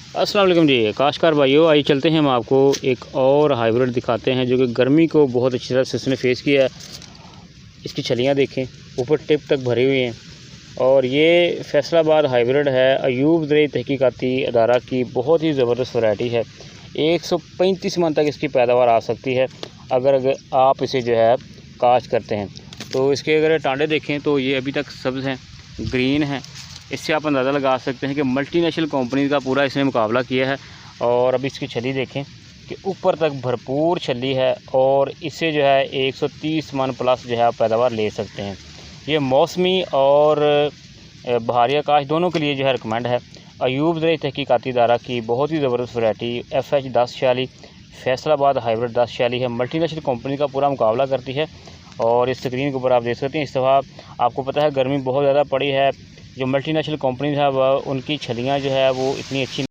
अस्सलाम वालेकुम जी, काश्तकार भाइयों, आइए चलते हैं हम आपको एक और हाइब्रिड दिखाते हैं जो कि गर्मी को बहुत अच्छी तरह से इसने फेस किया है। इसकी छलियाँ देखें, ऊपर टिप तक भरी हुई हैं और ये फैसलाबाद हाइब्रिड है। अयूब ज़रई तहकीकाती अदारा की बहुत ही ज़बरदस्त वैरायटी है। 135 मन तक इसकी पैदावार आ सकती है अगर आप इसे जो है काश्त करते हैं। तो इसके अगर टांडे देखें तो ये अभी तक सब्ज़ हैं, ग्रीन हैं। इससे आप अंदाज़ा लगा सकते हैं कि मल्टीनेशनल कंपनीज़ का पूरा इसने मुकाबला किया है। और अब इसकी छली देखें कि ऊपर तक भरपूर छली है और इससे जो है 130 मन प्लस जो है आप पैदावार ले सकते हैं। ये मौसमी और बहारिया काश दोनों के लिए जो है रिकमेंड है। अयूब ज़रई तहकीकाती अदारा की बहुत ही ज़बरदस्त वैरायटी FH 1046 फैसलाबाद हाइब्रिड 1046 है। मल्टीनेशनल कंपनी का पूरा मुकाबला करती है और इस स्क्रीन के ऊपर आप देख सकते हैं। इस दफ़ा आपको पता है गर्मी बहुत ज़्यादा पड़ी है। जो मल्टीनेशनल कंपनीज़ है वह उनकी छलियाँ जो है वो इतनी अच्छी